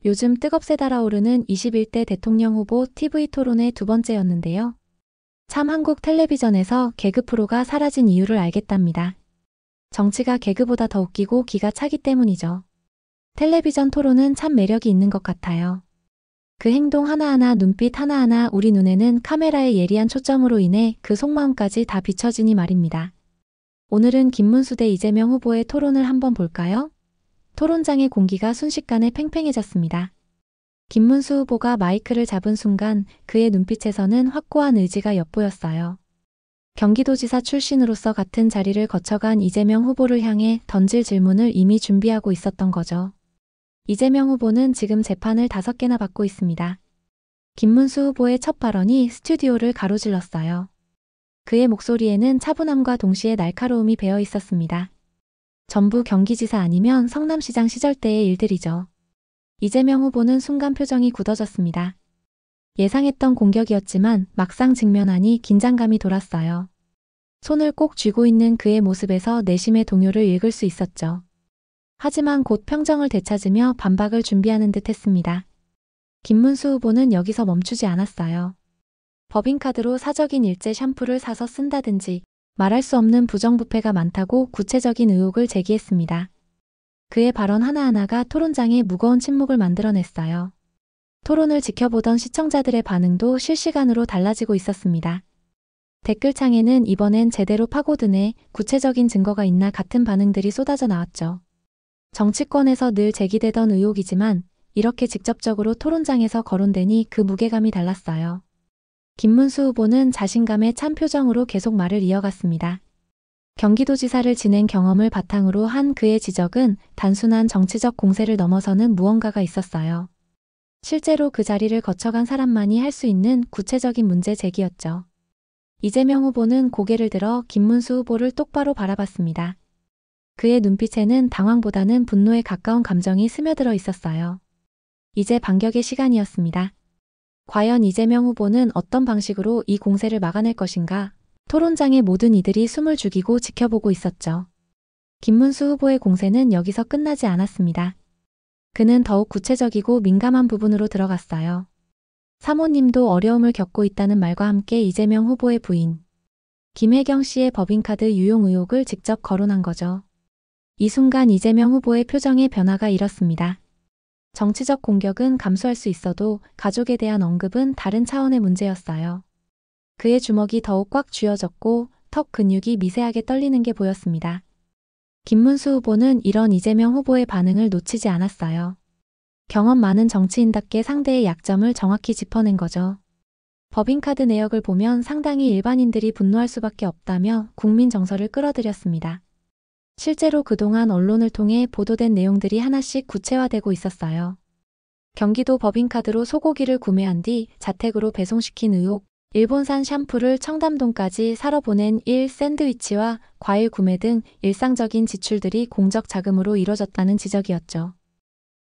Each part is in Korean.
요즘 뜨겁게 달아오르는 21대 대통령 후보 TV 토론의 두 번째였는데요. 참 한국 텔레비전에서 개그 프로가 사라진 이유를 알겠답니다. 정치가 개그보다 더 웃기고 기가 차기 때문이죠. 텔레비전 토론은 참 매력이 있는 것 같아요. 그 행동 하나하나, 눈빛 하나하나 우리 눈에는 카메라의 예리한 초점으로 인해 그 속마음까지 다 비춰지니 말입니다. 오늘은 김문수 대 이재명 후보의 토론을 한번 볼까요? 토론장의 공기가 순식간에 팽팽해졌습니다. 김문수 후보가 마이크를 잡은 순간 그의 눈빛에서는 확고한 의지가 엿보였어요. 경기도지사 출신으로서 같은 자리를 거쳐간 이재명 후보를 향해 던질 질문을 이미 준비하고 있었던 거죠. 이재명 후보는 지금 재판을 5개나 받고 있습니다. 김문수 후보의 첫 발언이 스튜디오를 가로질렀어요. 그의 목소리에는 차분함과 동시에 날카로움이 배어 있었습니다. 전부 경기지사 아니면 성남시장 시절 때의 일들이죠. 이재명 후보는 순간 표정이 굳어졌습니다. 예상했던 공격이었지만 막상 직면하니 긴장감이 돌았어요. 손을 꼭 쥐고 있는 그의 모습에서 내심의 동요를 읽을 수 있었죠. 하지만 곧 평정을 되찾으며 반박을 준비하는 듯 했습니다. 김문수 후보는 여기서 멈추지 않았어요. 법인카드로 사적인 일제 샴푸를 사서 쓴다든지 말할 수 없는 부정부패가 많다고 구체적인 의혹을 제기했습니다. 그의 발언 하나하나가 토론장에 무거운 침묵을 만들어냈어요. 토론을 지켜보던 시청자들의 반응도 실시간으로 달라지고 있었습니다. 댓글창에는 이번엔 제대로 파고드네, 구체적인 증거가 있나 같은 반응들이 쏟아져 나왔죠. 정치권에서 늘 제기되던 의혹이지만 이렇게 직접적으로 토론장에서 거론되니 그 무게감이 달랐어요. 김문수 후보는 자신감에 찬 표정으로 계속 말을 이어갔습니다. 경기도지사를 지낸 경험을 바탕으로 한 그의 지적은 단순한 정치적 공세를 넘어서는 무언가가 있었어요. 실제로 그 자리를 거쳐간 사람만이 할 수 있는 구체적인 문제 제기였죠. 이재명 후보는 고개를 들어 김문수 후보를 똑바로 바라봤습니다. 그의 눈빛에는 당황보다는 분노에 가까운 감정이 스며들어 있었어요. 이제 반격의 시간이었습니다. 과연 이재명 후보는 어떤 방식으로 이 공세를 막아낼 것인가? 토론장의 모든 이들이 숨을 죽이고 지켜보고 있었죠. 김문수 후보의 공세는 여기서 끝나지 않았습니다. 그는 더욱 구체적이고 민감한 부분으로 들어갔어요. 사모님도 어려움을 겪고 있다는 말과 함께 이재명 후보의 부인 김혜경 씨의 법인카드 유용 의혹을 직접 거론한 거죠. 이 순간 이재명 후보의 표정의 변화가 일었습니다. 정치적 공격은 감수할 수 있어도 가족에 대한 언급은 다른 차원의 문제였어요. 그의 주먹이 더욱 꽉 쥐어졌고 턱 근육이 미세하게 떨리는 게 보였습니다. 김문수 후보는 이런 이재명 후보의 반응을 놓치지 않았어요. 경험 많은 정치인답게 상대의 약점을 정확히 짚어낸 거죠. 법인카드 내역을 보면 상당히 일반인들이 분노할 수밖에 없다며 국민 정서를 끌어들였습니다. 실제로 그동안 언론을 통해 보도된 내용들이 하나씩 구체화되고 있었어요. 경기도 법인카드로 소고기를 구매한 뒤 자택으로 배송시킨 의혹, 일본산 샴푸를 청담동까지 사러 보낸 샌드위치와 과일 구매 등 일상적인 지출들이 공적 자금으로 이뤄졌다는 지적이었죠.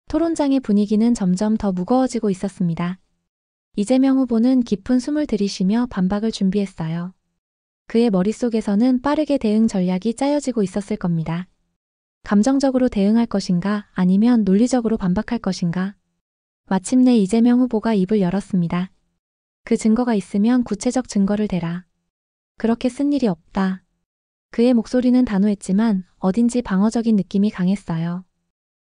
토론장의 분위기는 점점 더 무거워지고 있었습니다. 이재명 후보는 깊은 숨을 들이쉬며 반박을 준비했어요. 그의 머릿속에서는 빠르게 대응 전략이 짜여지고 있었을 겁니다. 감정적으로 대응할 것인가 아니면 논리적으로 반박할 것인가. 마침내 이재명 후보가 입을 열었습니다. 그 증거가 있으면 구체적 증거를 대라. 그렇게 쓴 일이 없다. 그의 목소리는 단호했지만 어딘지 방어적인 느낌이 강했어요.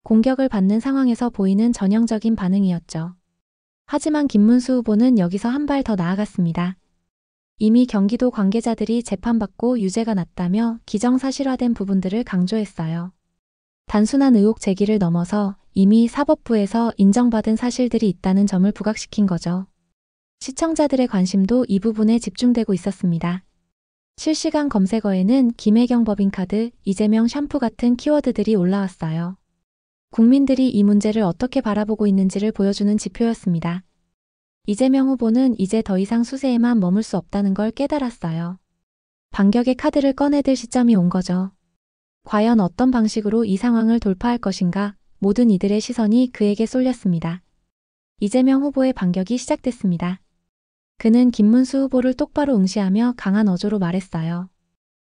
공격을 받는 상황에서 보이는 전형적인 반응이었죠. 하지만 김문수 후보는 여기서 한 발 더 나아갔습니다. 이미 경기도 관계자들이 재판받고 유죄가 났다며 기정사실화된 부분들을 강조했어요. 단순한 의혹 제기를 넘어서 이미 사법부에서 인정받은 사실들이 있다는 점을 부각시킨 거죠. 시청자들의 관심도 이 부분에 집중되고 있었습니다. 실시간 검색어에는 김혜경 법인카드, 이재명 샴푸 같은 키워드들이 올라왔어요. 국민들이 이 문제를 어떻게 바라보고 있는지를 보여주는 지표였습니다. 이재명 후보는 이제 더 이상 수세에만 머물 수 없다는 걸 깨달았어요. 반격의 카드를 꺼내들 시점이 온 거죠. 과연 어떤 방식으로 이 상황을 돌파할 것인가? 모든 이들의 시선이 그에게 쏠렸습니다. 이재명 후보의 반격이 시작됐습니다. 그는 김문수 후보를 똑바로 응시하며 강한 어조로 말했어요.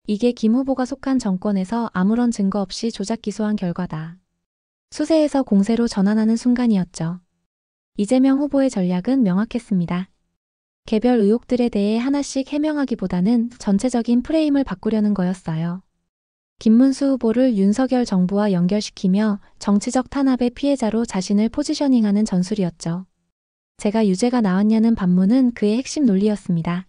이게 김 후보가 속한 정권에서 아무런 증거 없이 조작 기소한 결과다. 수세에서 공세로 전환하는 순간이었죠. 이재명 후보의 전략은 명확했습니다. 개별 의혹들에 대해 하나씩 해명하기보다는 전체적인 프레임을 바꾸려는 거였어요. 김문수 후보를 윤석열 정부와 연결시키며 정치적 탄압의 피해자로 자신을 포지셔닝하는 전술이었죠. 제가 유죄가 나왔냐는 반문은 그의 핵심 논리였습니다.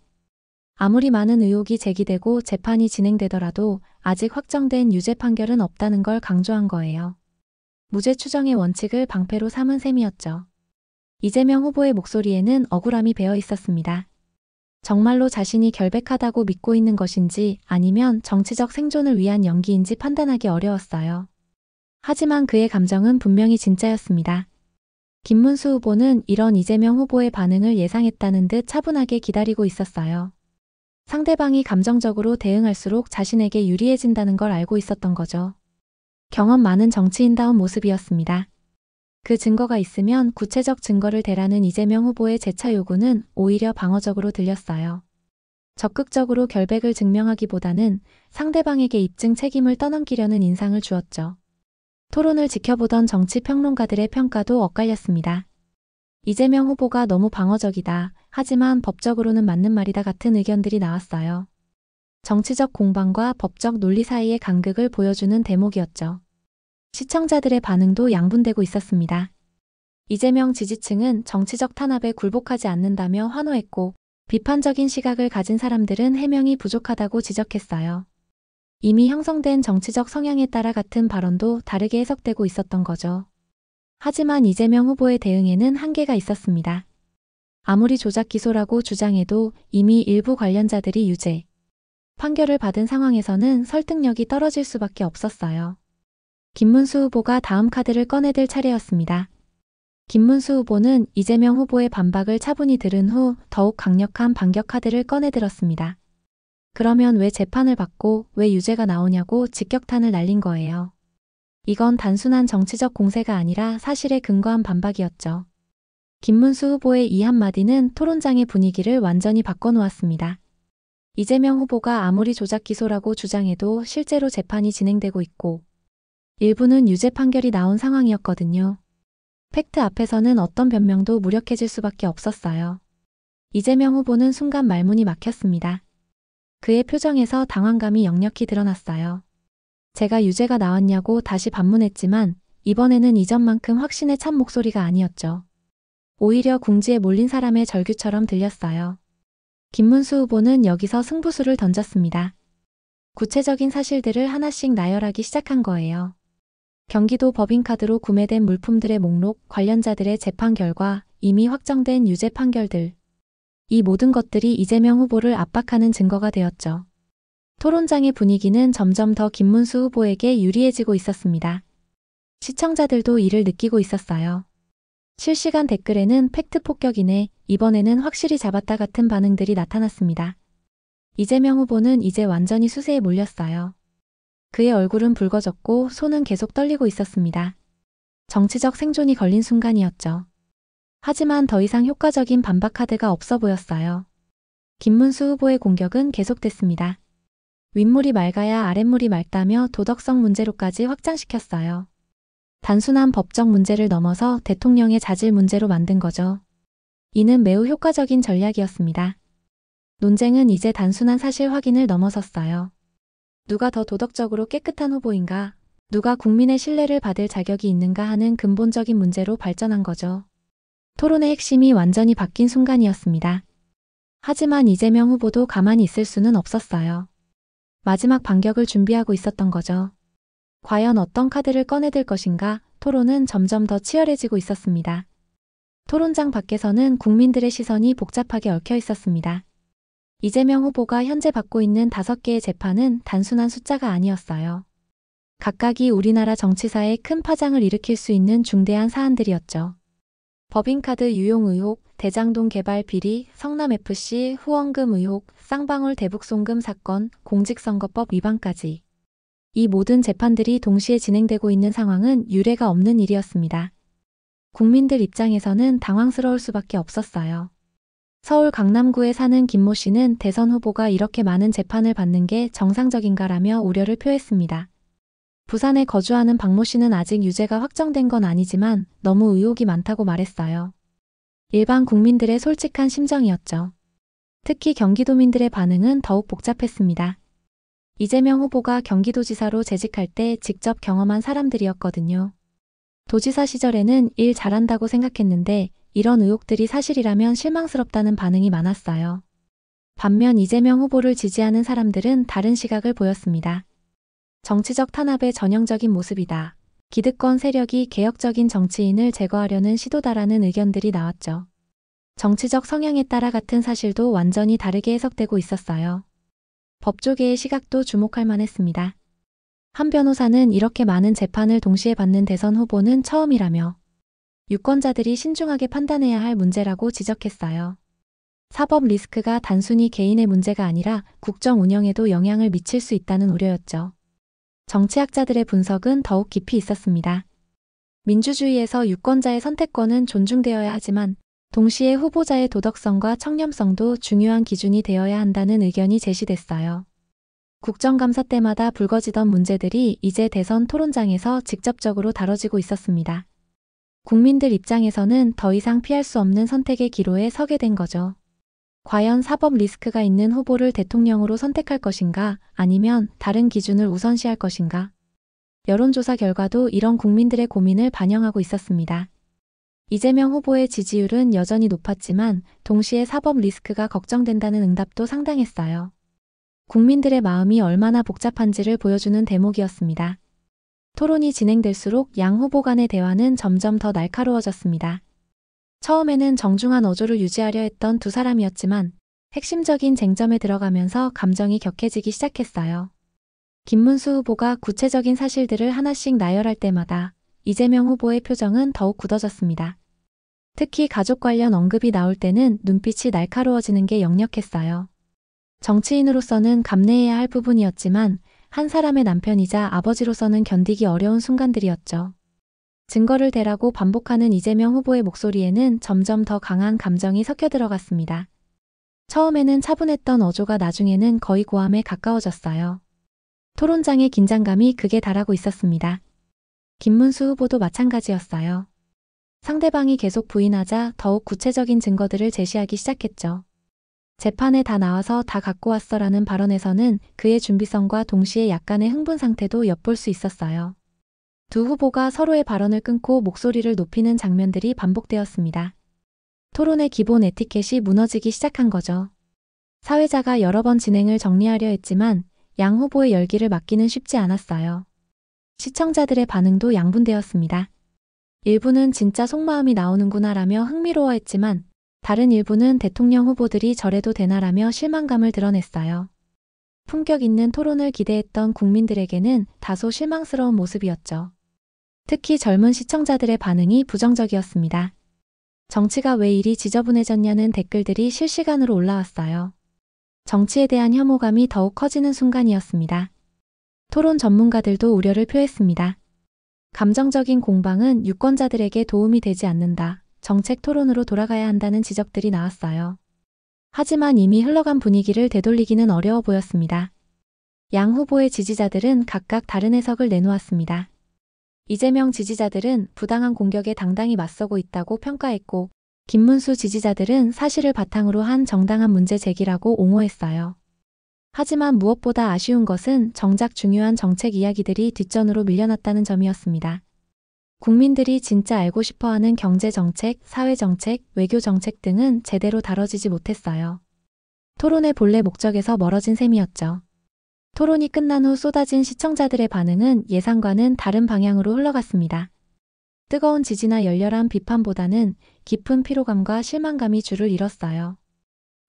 아무리 많은 의혹이 제기되고 재판이 진행되더라도 아직 확정된 유죄 판결은 없다는 걸 강조한 거예요. 무죄 추정의 원칙을 방패로 삼은 셈이었죠. 이재명 후보의 목소리에는 억울함이 배어 있었습니다. 정말로 자신이 결백하다고 믿고 있는 것인지 아니면 정치적 생존을 위한 연기인지 판단하기 어려웠어요. 하지만 그의 감정은 분명히 진짜였습니다. 김문수 후보는 이런 이재명 후보의 반응을 예상했다는 듯 차분하게 기다리고 있었어요. 상대방이 감정적으로 대응할수록 자신에게 유리해진다는 걸 알고 있었던 거죠. 경험 많은 정치인다운 모습이었습니다. 그 증거가 있으면 구체적 증거를 대라는 이재명 후보의 재차 요구는 오히려 방어적으로 들렸어요. 적극적으로 결백을 증명하기보다는 상대방에게 입증 책임을 떠넘기려는 인상을 주었죠. 토론을 지켜보던 정치평론가들의 평가도 엇갈렸습니다. 이재명 후보가 너무 방어적이다. 하지만 법적으로는 맞는 말이다 같은 의견들이 나왔어요. 정치적 공방과 법적 논리 사이의 간극을 보여주는 대목이었죠. 시청자들의 반응도 양분되고 있었습니다. 이재명 지지층은 정치적 탄압에 굴복하지 않는다며 환호했고 비판적인 시각을 가진 사람들은 해명이 부족하다고 지적했어요. 이미 형성된 정치적 성향에 따라 같은 발언도 다르게 해석되고 있었던 거죠. 하지만 이재명 후보의 대응에는 한계가 있었습니다. 아무리 조작 기소라고 주장해도 이미 일부 관련자들이 유죄 판결을 받은 상황에서는 설득력이 떨어질 수밖에 없었어요. 김문수 후보가 다음 카드를 꺼내들 차례였습니다. 김문수 후보는 이재명 후보의 반박을 차분히 들은 후 더욱 강력한 반격 카드를 꺼내들었습니다. 그러면 왜 재판을 받고 왜 유죄가 나오냐고 직격탄을 날린 거예요. 이건 단순한 정치적 공세가 아니라 사실에 근거한 반박이었죠. 김문수 후보의 이 한마디는 토론장의 분위기를 완전히 바꿔놓았습니다. 이재명 후보가 아무리 조작 기소라고 주장해도 실제로 재판이 진행되고 있고 일부는 유죄 판결이 나온 상황이었거든요. 팩트 앞에서는 어떤 변명도 무력해질 수밖에 없었어요. 이재명 후보는 순간 말문이 막혔습니다. 그의 표정에서 당황감이 역력히 드러났어요. 제가 유죄가 나왔냐고 다시 반문했지만 이번에는 이전만큼 확신에 찬 목소리가 아니었죠. 오히려 궁지에 몰린 사람의 절규처럼 들렸어요. 김문수 후보는 여기서 승부수를 던졌습니다. 구체적인 사실들을 하나씩 나열하기 시작한 거예요. 경기도 법인카드로 구매된 물품들의 목록, 관련자들의 재판 결과, 이미 확정된 유죄 판결들. 이 모든 것들이 이재명 후보를 압박하는 증거가 되었죠. 토론장의 분위기는 점점 더 김문수 후보에게 유리해지고 있었습니다. 시청자들도 이를 느끼고 있었어요. 실시간 댓글에는 팩트 폭격이네, 이번에는 확실히 잡았다 같은 반응들이 나타났습니다. 이재명 후보는 이제 완전히 수세에 몰렸어요. 그의 얼굴은 붉어졌고 손은 계속 떨리고 있었습니다. 정치적 생존이 걸린 순간이었죠. 하지만 더 이상 효과적인 반박 카드가 없어 보였어요. 김문수 후보의 공격은 계속됐습니다. 윗물이 맑아야 아랫물이 맑다며 도덕성 문제로까지 확장시켰어요. 단순한 법적 문제를 넘어서 대통령의 자질 문제로 만든 거죠. 이는 매우 효과적인 전략이었습니다. 논쟁은 이제 단순한 사실 확인을 넘어섰어요. 누가 더 도덕적으로 깨끗한 후보인가, 누가 국민의 신뢰를 받을 자격이 있는가 하는 근본적인 문제로 발전한 거죠. 토론의 핵심이 완전히 바뀐 순간이었습니다. 하지만 이재명 후보도 가만히 있을 수는 없었어요. 마지막 반격을 준비하고 있었던 거죠. 과연 어떤 카드를 꺼내들 것인가, 토론은 점점 더 치열해지고 있었습니다. 토론장 밖에서는 국민들의 시선이 복잡하게 얽혀 있었습니다. 이재명 후보가 현재 받고 있는 5개의 재판은 단순한 숫자가 아니었어요. 각각이 우리나라 정치사에 큰 파장을 일으킬 수 있는 중대한 사안들이었죠. 법인카드 유용 의혹, 대장동 개발 비리, 성남FC 후원금 의혹, 쌍방울 대북송금 사건, 공직선거법 위반까지. 이 모든 재판들이 동시에 진행되고 있는 상황은 유례가 없는 일이었습니다. 국민들 입장에서는 당황스러울 수밖에 없었어요. 서울 강남구에 사는 김모 씨는 대선 후보가 이렇게 많은 재판을 받는 게 정상적인가라며 우려를 표했습니다. 부산에 거주하는 박모 씨는 아직 유죄가 확정된 건 아니지만 너무 의혹이 많다고 말했어요. 일반 국민들의 솔직한 심정이었죠. 특히 경기도민들의 반응은 더욱 복잡했습니다. 이재명 후보가 경기도지사로 재직할 때 직접 경험한 사람들이었거든요. 도지사 시절에는 일 잘한다고 생각했는데 이런 의혹들이 사실이라면 실망스럽다는 반응이 많았어요. 반면 이재명 후보를 지지하는 사람들은 다른 시각을 보였습니다. 정치적 탄압의 전형적인 모습이다. 기득권 세력이 개혁적인 정치인을 제거하려는 시도다라는 의견들이 나왔죠. 정치적 성향에 따라 같은 사실도 완전히 다르게 해석되고 있었어요. 법조계의 시각도 주목할 만했습니다. 한 변호사는 이렇게 많은 재판을 동시에 받는 대선 후보는 처음이라며 유권자들이 신중하게 판단해야 할 문제라고 지적했어요. 사법 리스크가 단순히 개인의 문제가 아니라 국정 운영에도 영향을 미칠 수 있다는 우려였죠. 정치학자들의 분석은 더욱 깊이 있었습니다. 민주주의에서 유권자의 선택권은 존중되어야 하지만 동시에 후보자의 도덕성과 청렴성도 중요한 기준이 되어야 한다는 의견이 제시됐어요. 국정감사 때마다 불거지던 문제들이 이제 대선 토론장에서 직접적으로 다뤄지고 있었습니다. 국민들 입장에서는 더 이상 피할 수 없는 선택의 기로에 서게 된 거죠. 과연 사법 리스크가 있는 후보를 대통령으로 선택할 것인가 아니면 다른 기준을 우선시할 것인가? 여론조사 결과도 이런 국민들의 고민을 반영하고 있었습니다. 이재명 후보의 지지율은 여전히 높았지만 동시에 사법 리스크가 걱정된다는 응답도 상당했어요. 국민들의 마음이 얼마나 복잡한지를 보여주는 대목이었습니다. 토론이 진행될수록 양 후보 간의 대화는 점점 더 날카로워졌습니다. 처음에는 정중한 어조를 유지하려 했던 두 사람이었지만 핵심적인 쟁점에 들어가면서 감정이 격해지기 시작했어요. 김문수 후보가 구체적인 사실들을 하나씩 나열할 때마다 이재명 후보의 표정은 더욱 굳어졌습니다. 특히 가족 관련 언급이 나올 때는 눈빛이 날카로워지는 게 역력했어요. 정치인으로서는 감내해야 할 부분이었지만 한 사람의 남편이자 아버지로서는 견디기 어려운 순간들이었죠. 증거를 대라고 반복하는 이재명 후보의 목소리에는 점점 더 강한 감정이 섞여 들어갔습니다. 처음에는 차분했던 어조가 나중에는 거의 고함에 가까워졌어요. 토론장의 긴장감이 극에 달하고 있었습니다. 김문수 후보도 마찬가지였어요. 상대방이 계속 부인하자 더욱 구체적인 증거들을 제시하기 시작했죠. 재판에 다 나와서 다 갖고 왔어라는 발언에서는 그의 준비성과 동시에 약간의 흥분 상태도 엿볼 수 있었어요. 두 후보가 서로의 발언을 끊고 목소리를 높이는 장면들이 반복되었습니다. 토론의 기본 에티켓이 무너지기 시작한 거죠. 사회자가 여러 번 진행을 정리하려 했지만 양 후보의 열기를 막기는 쉽지 않았어요. 시청자들의 반응도 양분되었습니다. 일부는 진짜 속마음이 나오는구나라며 흥미로워했지만 다른 일부는 대통령 후보들이 저래도 되나라며 실망감을 드러냈어요. 품격 있는 토론을 기대했던 국민들에게는 다소 실망스러운 모습이었죠. 특히 젊은 시청자들의 반응이 부정적이었습니다. 정치가 왜 이리 지저분해졌냐는 댓글들이 실시간으로 올라왔어요. 정치에 대한 혐오감이 더욱 커지는 순간이었습니다. 토론 전문가들도 우려를 표했습니다. 감정적인 공방은 유권자들에게 도움이 되지 않는다. 정책 토론으로 돌아가야 한다는 지적들이 나왔어요. 하지만 이미 흘러간 분위기를 되돌리기는 어려워 보였습니다. 양 후보의 지지자들은 각각 다른 해석을 내놓았습니다. 이재명 지지자들은 부당한 공격에 당당히 맞서고 있다고 평가했고 김문수 지지자들은 사실을 바탕으로 한 정당한 문제 제기라고 옹호했어요. 하지만 무엇보다 아쉬운 것은 정작 중요한 정책 이야기들이 뒷전으로 밀려났다는 점이었습니다. 국민들이 진짜 알고 싶어하는 경제정책, 사회정책, 외교정책 등은 제대로 다뤄지지 못했어요. 토론의 본래 목적에서 멀어진 셈이었죠. 토론이 끝난 후 쏟아진 시청자들의 반응은 예상과는 다른 방향으로 흘러갔습니다. 뜨거운 지지나 열렬한 비판보다는 깊은 피로감과 실망감이 주를 이뤘어요.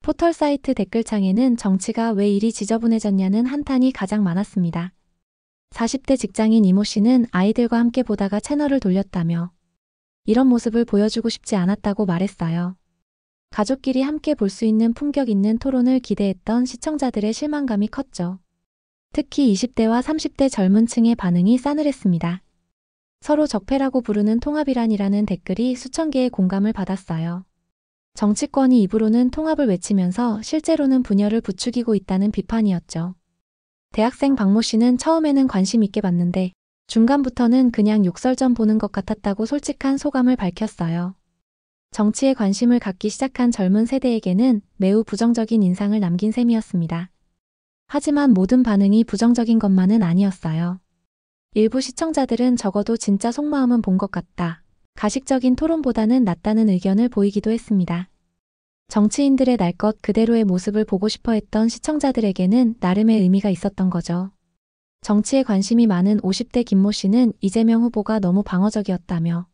포털 사이트 댓글창에는 정치가 왜 이리 지저분해졌냐는 한탄이 가장 많았습니다. 40대 직장인 이모 씨는 아이들과 함께 보다가 채널을 돌렸다며 이런 모습을 보여주고 싶지 않았다고 말했어요. 가족끼리 함께 볼 수 있는 품격 있는 토론을 기대했던 시청자들의 실망감이 컸죠. 특히 20대와 30대 젊은 층의 반응이 싸늘했습니다. 서로 적폐라고 부르는 통합이란이라는 댓글이 수천 개의 공감을 받았어요. 정치권이 입으로는 통합을 외치면서 실제로는 분열을 부추기고 있다는 비판이었죠. 대학생 박모 씨는 처음에는 관심 있게 봤는데 중간부터는 그냥 욕설전 보는 것 같았다고 솔직한 소감을 밝혔어요. 정치에 관심을 갖기 시작한 젊은 세대에게는 매우 부정적인 인상을 남긴 셈이었습니다. 하지만 모든 반응이 부정적인 것만은 아니었어요. 일부 시청자들은 적어도 진짜 속마음은 본 것 같다. 가식적인 토론보다는 낫다는 의견을 보이기도 했습니다. 정치인들의 날 것 그대로의 모습을 보고 싶어 했던 시청자들에게는 나름의 의미가 있었던 거죠. 정치에 관심이 많은 50대 김모 씨는 이재명 후보가 너무 방어적이었다며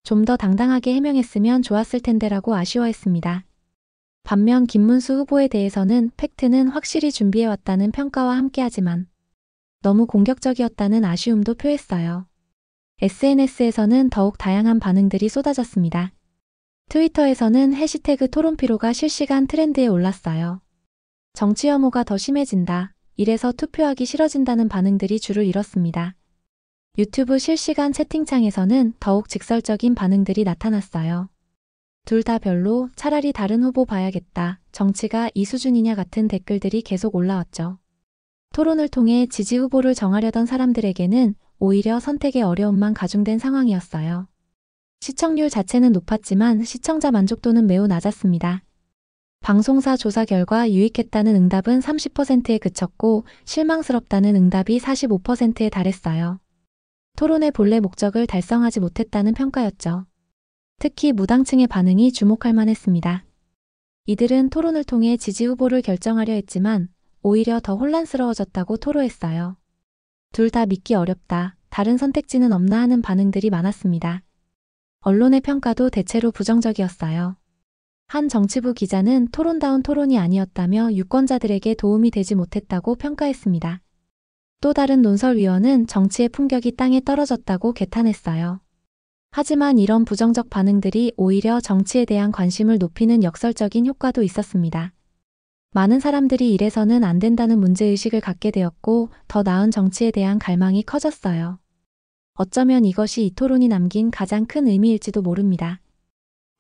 좀 더 당당하게 해명했으면 좋았을 텐데라고 아쉬워했습니다. 반면 김문수 후보에 대해서는 팩트는 확실히 준비해왔다는 평가와 함께하지만 너무 공격적이었다는 아쉬움도 표했어요. SNS에서는 더욱 다양한 반응들이 쏟아졌습니다. 트위터에서는 해시태그 토론피로가 실시간 트렌드에 올랐어요. 정치 혐오가 더 심해진다. 이래서 투표하기 싫어진다는 반응들이 줄을 이뤘습니다. 유튜브 실시간 채팅창에서는 더욱 직설적인 반응들이 나타났어요. 둘 다 별로, 차라리 다른 후보 봐야겠다. 정치가 이 수준이냐 같은 댓글들이 계속 올라왔죠. 토론을 통해 지지 후보를 정하려던 사람들에게는 오히려 선택의 어려움만 가중된 상황이었어요. 시청률 자체는 높았지만 시청자 만족도는 매우 낮았습니다. 방송사 조사 결과 유익했다는 응답은 30%에 그쳤고 실망스럽다는 응답이 45%에 달했어요. 토론의 본래 목적을 달성하지 못했다는 평가였죠. 특히 무당층의 반응이 주목할 만했습니다. 이들은 토론을 통해 지지 후보를 결정하려 했지만 오히려 더 혼란스러워졌다고 토로했어요. 둘 다 믿기 어렵다. 다른 선택지는 없나 하는 반응들이 많았습니다. 언론의 평가도 대체로 부정적이었어요. 한 정치부 기자는 토론다운 토론이 아니었다며 유권자들에게 도움이 되지 못했다고 평가했습니다. 또 다른 논설위원은 정치의 품격이 땅에 떨어졌다고 개탄했어요. 하지만 이런 부정적 반응들이 오히려 정치에 대한 관심을 높이는 역설적인 효과도 있었습니다. 많은 사람들이 이래서는 안 된다는 문제의식을 갖게 되었고 더 나은 정치에 대한 갈망이 커졌어요. 어쩌면 이것이 이 토론이 남긴 가장 큰 의미일지도 모릅니다.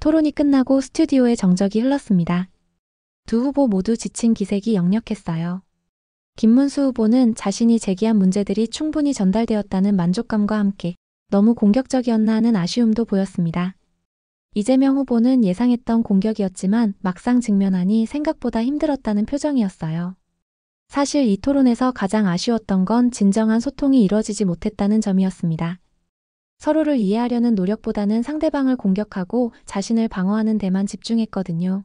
토론이 끝나고 스튜디오에 정적이 흘렀습니다. 두 후보 모두 지친 기색이 역력했어요. 김문수 후보는 자신이 제기한 문제들이 충분히 전달되었다는 만족감과 함께 너무 공격적이었나 하는 아쉬움도 보였습니다. 이재명 후보는 예상했던 공격이었지만 막상 직면하니 생각보다 힘들었다는 표정이었어요. 사실 이 토론에서 가장 아쉬웠던 건 진정한 소통이 이루어지지 못했다는 점이었습니다. 서로를 이해하려는 노력보다는 상대방을 공격하고 자신을 방어하는 데만 집중했거든요.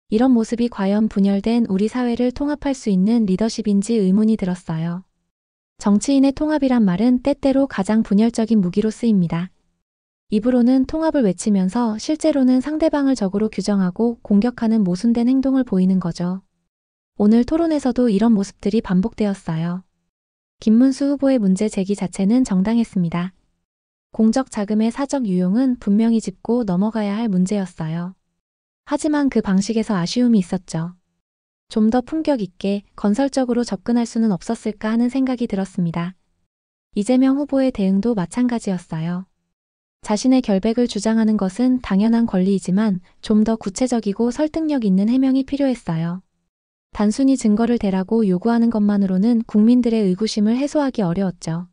이런 모습이 과연 분열된 우리 사회를 통합할 수 있는 리더십인지 의문이 들었어요. 정치인의 통합이란 말은 때때로 가장 분열적인 무기로 쓰입니다. 입으로는 통합을 외치면서 실제로는 상대방을 적으로 규정하고 공격하는 모순된 행동을 보이는 거죠. 오늘 토론에서도 이런 모습들이 반복되었어요. 김문수 후보의 문제 제기 자체는 정당했습니다. 공적 자금의 사적 유용은 분명히 짚고 넘어가야 할 문제였어요. 하지만 그 방식에서 아쉬움이 있었죠. 좀 더 품격 있게 건설적으로 접근할 수는 없었을까 하는 생각이 들었습니다. 이재명 후보의 대응도 마찬가지였어요. 자신의 결백을 주장하는 것은 당연한 권리이지만 좀 더 구체적이고 설득력 있는 해명이 필요했어요. 단순히 증거를 대라고 요구하는 것만으로는 국민들의 의구심을 해소하기 어려웠죠.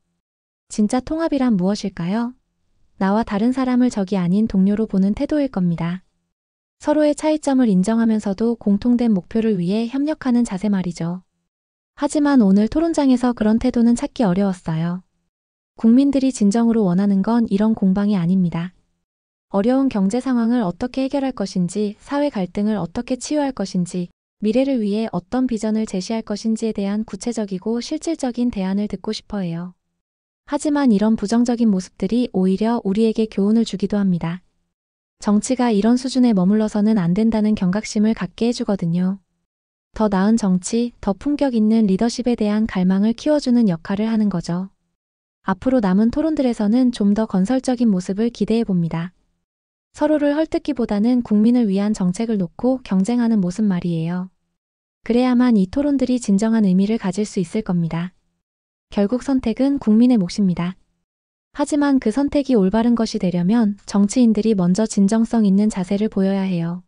진짜 통합이란 무엇일까요? 나와 다른 사람을 적이 아닌 동료로 보는 태도일 겁니다. 서로의 차이점을 인정하면서도 공통된 목표를 위해 협력하는 자세 말이죠. 하지만 오늘 토론장에서 그런 태도는 찾기 어려웠어요. 국민들이 진정으로 원하는 건 이런 공방이 아닙니다. 어려운 경제 상황을 어떻게 해결할 것인지, 사회 갈등을 어떻게 치유할 것인지, 미래를 위해 어떤 비전을 제시할 것인지에 대한 구체적이고 실질적인 대안을 듣고 싶어 해요. 하지만 이런 부정적인 모습들이 오히려 우리에게 교훈을 주기도 합니다. 정치가 이런 수준에 머물러서는 안 된다는 경각심을 갖게 해주거든요. 더 나은 정치, 더 품격 있는 리더십에 대한 갈망을 키워주는 역할을 하는 거죠. 앞으로 남은 토론들에서는 좀 더 건설적인 모습을 기대해 봅니다. 서로를 헐뜯기보다는 국민을 위한 정책을 놓고 경쟁하는 모습 말이에요. 그래야만 이 토론들이 진정한 의미를 가질 수 있을 겁니다. 결국 선택은 국민의 몫입니다. 하지만 그 선택이 올바른 것이 되려면 정치인들이 먼저 진정성 있는 자세를 보여야 해요.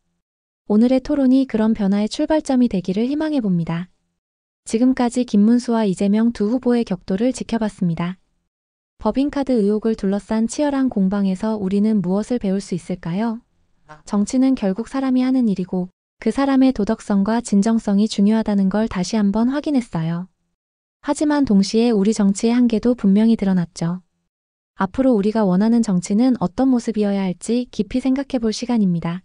오늘의 토론이 그런 변화의 출발점이 되기를 희망해 봅니다. 지금까지 김문수와 이재명 두 후보의 격돌을 지켜봤습니다. 법인카드 의혹을 둘러싼 치열한 공방에서 우리는 무엇을 배울 수 있을까요? 정치는 결국 사람이 하는 일이고 그 사람의 도덕성과 진정성이 중요하다는 걸 다시 한번 확인했어요. 하지만 동시에 우리 정치의 한계도 분명히 드러났죠. 앞으로 우리가 원하는 정치는 어떤 모습이어야 할지 깊이 생각해 볼 시간입니다.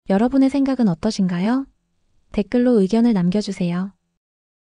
여러분의 생각은 어떠신가요? 댓글로 의견을 남겨주세요.